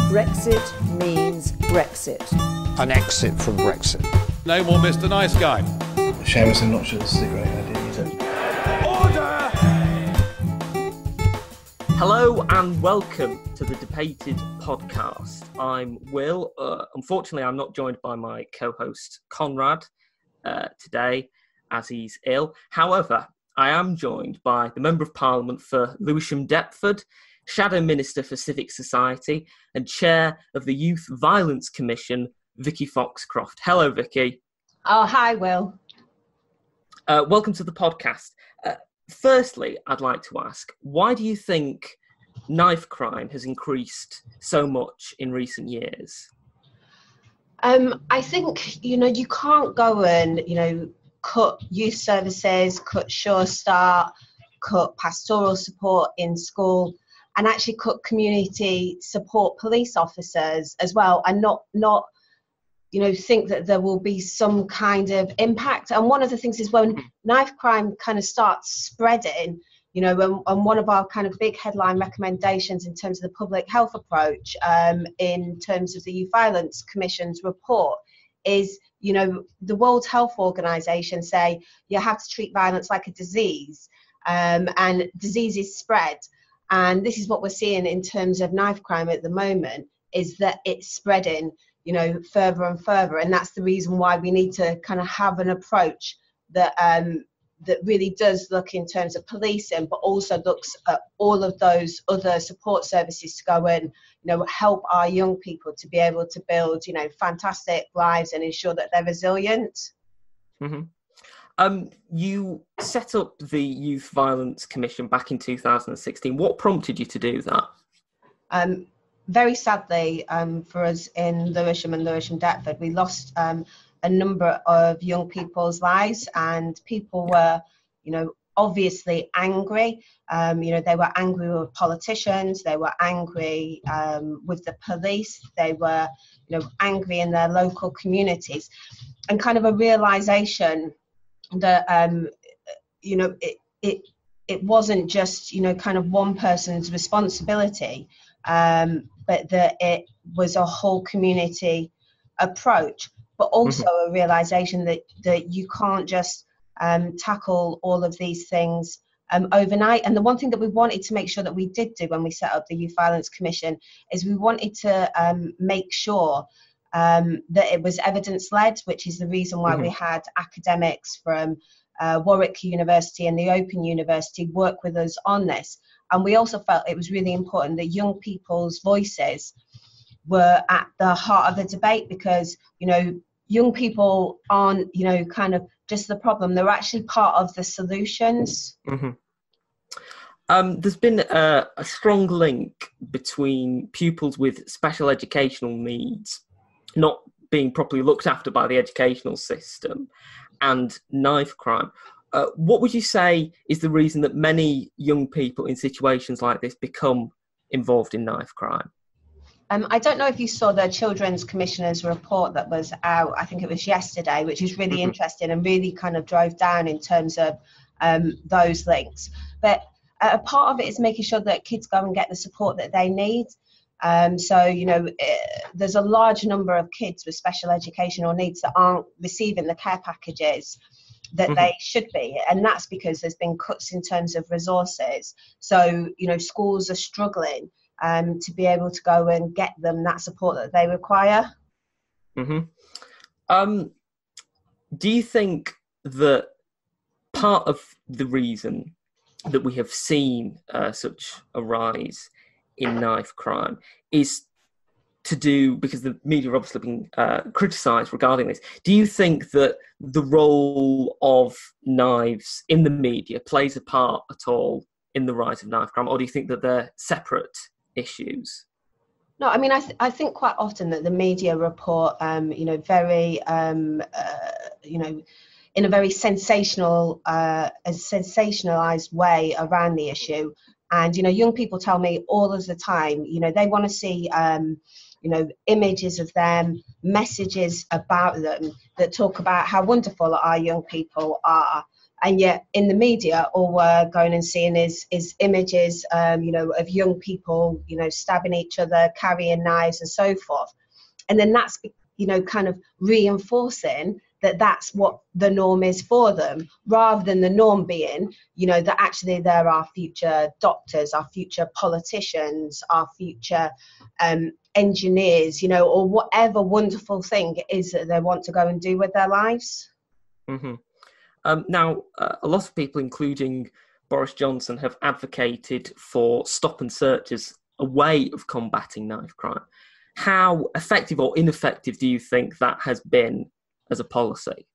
Brexit means Brexit. An exit from Brexit. No more Mr. Nice Guy. Seamus, I'm not sure this is a great idea, is it? Order! Hello and welcome to the Debated podcast. I'm Will. Unfortunately, I'm not joined by my co-host Conrad today as he's ill. However, I am joined by the Member of Parliament for Lewisham Deptford, Shadow Minister for Civic Society and Chair of the Youth Violence Commission, Vicky Foxcroft. Hello, Vicky. Oh, hi, Will. Welcome to the podcast. Firstly, I'd like to ask, why do you think knife crime has increased so much in recent years? I think, you can't go and, cut youth services, cut Sure Start, cut pastoral support in school, and actually cut community support police officers as well, and not think that there will be some kind of impact. And one of the things is when knife crime kind of starts spreading, and one of our kind of big headline recommendations in terms of the public health approach, in terms of the Youth Violence Commission's report is, the World Health Organization say you have to treat violence like a disease, and diseases spread. And this is what we're seeing in terms of knife crime at the moment, is that it's spreading, further and further. And that's the reason why we need to kind of have an approach that that really does look in terms of policing, but also looks at all of those other support services to go and, help our young people to be able to build, fantastic lives and ensure that they're resilient. Mm-hmm. You set up the Youth Violence Commission back in 2016. What prompted you to do that? Very sadly, for us in Lewisham and Lewisham Deptford, we lost a number of young people's lives, and people were, obviously angry. They were angry with politicians, they were angry with the police, they were, angry in their local communities, and kind of a realisation that, it wasn't just, kind of one person's responsibility, but that it was a whole community approach, but also a realisation that you can't just tackle all of these things overnight. And the one thing that we wanted to make sure that we did do when we set up the Youth Violence Commission is we wanted to make sure that it was evidence-led, which is the reason why we had academics from Warwick University and the Open University work with us on this. And we also felt it was really important that young people's voices were at the heart of the debate, because, young people aren't, kind of just the problem. They're actually part of the solutions. There's been a strong link between pupils with special educational needs not being properly looked after by the educational system and knife crime. What would you say is the reason that many young people in situations like this become involved in knife crime? I don't know if you saw the Children's Commissioner's report that was out, I think it was yesterday, which is really interesting and really kind of drove down in terms of those links. But a part of it is making sure that kids go and get the support that they need. There's a large number of kids with special educational needs that aren't receiving the care packages that they should be, and that's because there's been cuts in terms of resources. So schools are struggling to be able to go and get them that support that they require. Do you think that part of the reason that we have seen such a rise in knife crime is to do, because the media have obviously been criticised regarding this, do you think that the role of knives in the media plays a part at all in the rise of knife crime, or do you think that they're separate issues? No, I mean, I think quite often that the media report, very, in a very sensationalized way around the issue. And, young people tell me all of the time, they want to see, images of them, messages about them that talk about how wonderful our young people are, And yet in the media, all we're going and seeing is images, of young people, stabbing each other, carrying knives and so forth. And then that's, kind of reinforcing that that's what the norm is for them, rather than the norm being, that actually there are future doctors, our future politicians, our future engineers, or whatever wonderful thing it is that they want to go and do with their lives. Mm-hmm. Now, a lot of people, including Boris Johnson, have advocated for stop and search as a way of combating knife crime. How effective or ineffective do you think that has been as a policy?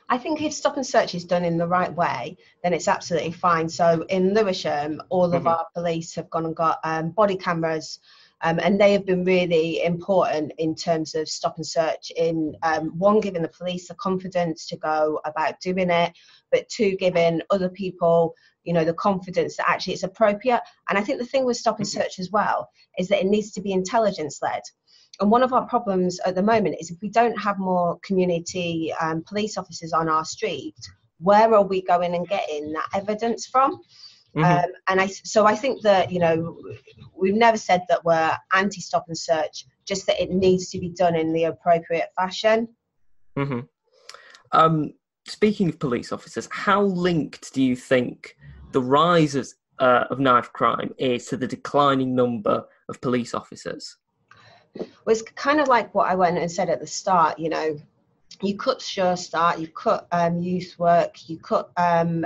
I think if stop and search is done in the right way, then it's absolutely fine. So in Lewisham, all of our police have gone and got body cameras, and they have been really important in terms of stop and search in, one, giving the police the confidence to go about doing it, but two, giving other people, the confidence that actually it's appropriate. And I think the thing with stop and search as well is that it needs to be intelligence-led. And one of our problems at the moment is if we don't have more community police officers on our street, where are we going and getting that evidence from? So I think that, we've never said that we're anti-stop and search, just that it needs to be done in the appropriate fashion. Speaking of police officers, how linked do you think the rise of knife crime is to the declining number of police officers? Well, it's kind of like what I went and said at the start, you cut Sure Start, you cut youth work, you cut funding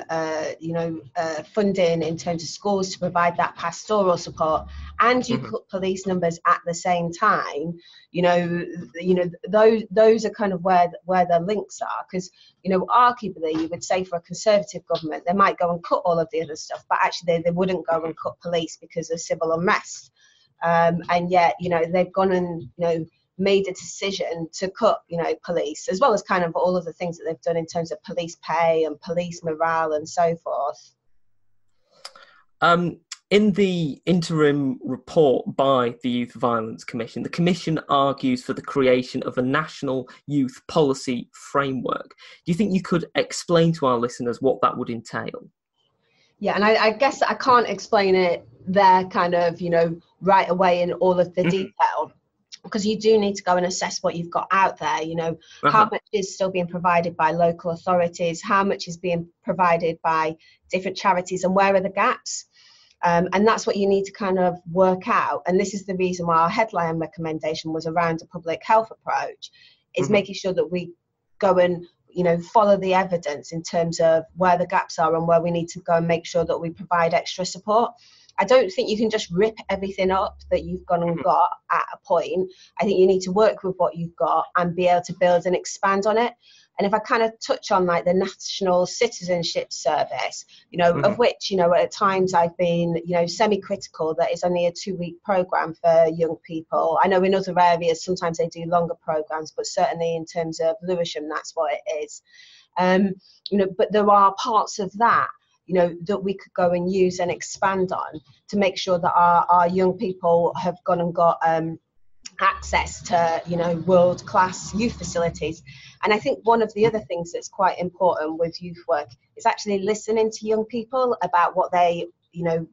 in terms of schools to provide that pastoral support, and you cut police numbers at the same time. Those are kind of where the links are, because arguably you would say for a Conservative government they might go and cut all of the other stuff, but actually they wouldn't go and cut police because of civil unrest. And yet, they've gone and, made a decision to cut, police, as well as kind of all of the things that they've done in terms of police pay and police morale and so forth. In the interim report by the Youth Violence Commission, the Commission argues for the creation of a national youth policy framework. Do you think you could explain to our listeners what that would entail? Yeah, and I guess I can't explain it there kind of, right away in all of the detail, because you do need to go and assess what you've got out there, how much is still being provided by local authorities, how much is being provided by different charities, and where are the gaps? And that's what you need to kind of work out. And this is the reason why our headline recommendation was around a public health approach, is making sure that we go and follow the evidence in terms of where the gaps are and where we need to go and make sure that we provide extra support. I don't think you can just rip everything up that you've gone and got at a point. I think you need to work with what you've got and be able to build and expand on it. And if I kind of touch on like the National Citizenship Service, of which, at times I've been, semi-critical that it's only a 2-week programme for young people. I know in other areas, sometimes they do longer programmes, but certainly in terms of Lewisham, that's what it is. But there are parts of that, that we could go and use and expand on to make sure that our young people have gone and got access to, world-class youth facilities. And I think one of the other things that's quite important with youth work is actually listening to young people about what they,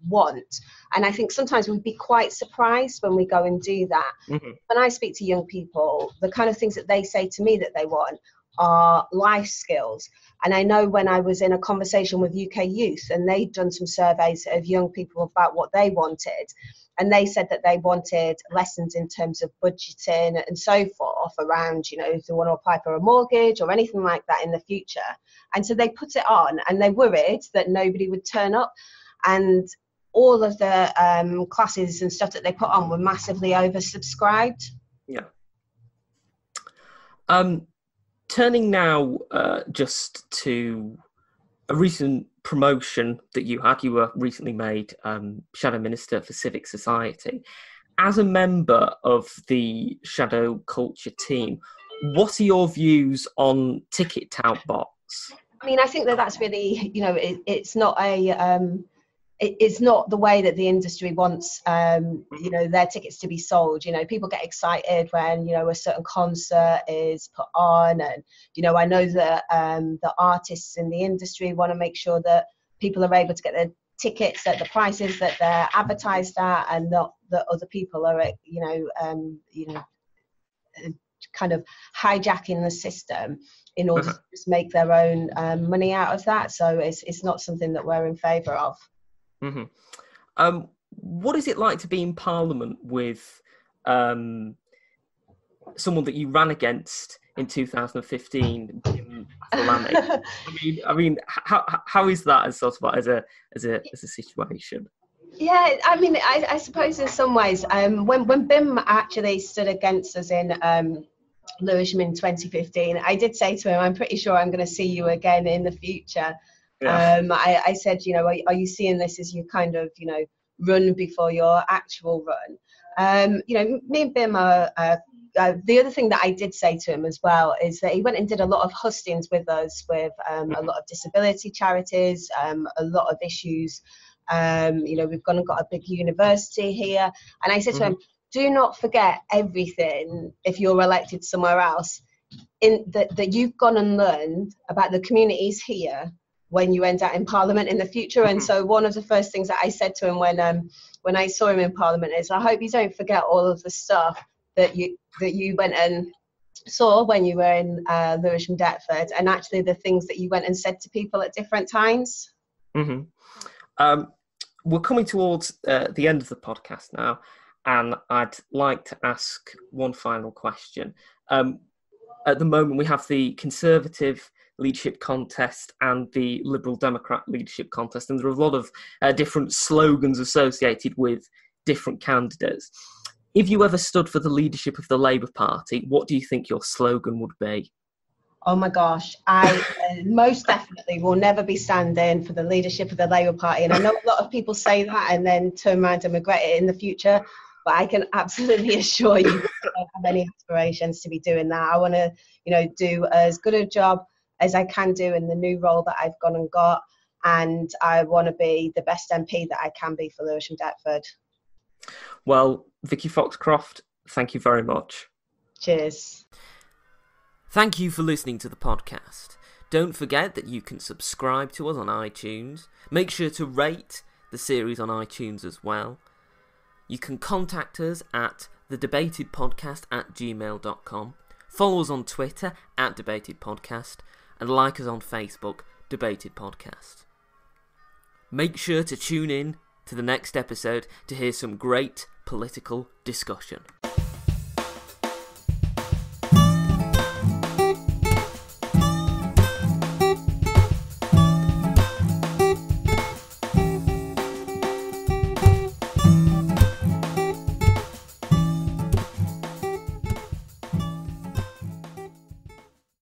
want. And I think sometimes we'd be quite surprised when we go and do that. When I speak to young people, the kind of things that they say to me that they want are life skills. And I know when I was in a conversation with UK Youth, and they'd done some surveys of young people about what they wanted, and they said that they wanted lessons in terms of budgeting and so forth around, if they want to apply for a mortgage or anything like that in the future. And so they put it on, and they worried that nobody would turn up. And all of the classes and stuff that they put on were massively oversubscribed. Yeah. Turning now just to a recent promotion that you had. You were recently made Shadow Minister for Civic Society. As a member of the Shadow Culture team, what are your views on ticket tout box? I mean, I think that's really, it's not it's not the way that the industry wants, their tickets to be sold. People get excited when, a certain concert is put on. And, I know that the artists in the industry want to make sure that people are able to get their tickets at the prices that they're advertised at, and not that other people are, kind of hijacking the system in order to just make their own money out of that. So it's not something that we're in favour of. Mm-hmm. What is it like to be in Parliament with someone that you ran against in 2015, Bim Athalani? I mean, how is that as sort of as a situation? Yeah, I mean, I suppose in some ways, when Bim actually stood against us in Lewisham in 2015, I did say to him, I'm pretty sure I'm going to see you again in the future. Yeah. I said, are you seeing this as you kind of, run before your actual run? Me and Bim are, the other thing that I did say to him as well is that he went and did a lot of hustings with us with a lot of disability charities, a lot of issues. We've gone and got a big university here. And I said to him, do not forget everything if you're elected somewhere else, that you've gone and learned about the communities here when you end up in Parliament in the future. And so one of the first things that I said to him when I saw him in Parliament is, I hope you don't forget all of the stuff that you went and saw when you were in Lewisham Deptford, and actually the things that you went and said to people at different times. We're coming towards the end of the podcast now, and I'd like to ask one final question. At the moment, we have the Conservative leadership contest and the Liberal Democrat leadership contest, and there are a lot of different slogans associated with different candidates. If you ever stood for the leadership of the Labour Party, what do you think your slogan would be? Oh my gosh, I most definitely will never be standing for the leadership of the Labour Party. And I know a lot of people say that and then turn around and regret it in the future, but I can absolutely assure you that I don't have any aspirations to be doing that. I want to, do as good a job as I can do in the new role that I've gone and got. And I want to be the best MP that I can be for Lewisham Deptford. Well, Vicky Foxcroft, thank you very much. Cheers. Thank you for listening to the podcast. Don't forget that you can subscribe to us on iTunes. Make sure to rate the series on iTunes as well. You can contact us at thedebatedpodcast@gmail.com. Follow us on Twitter @debatedpodcast and like us on Facebook, Debated Podcast. Make sure to tune in to the next episode to hear some great political discussion.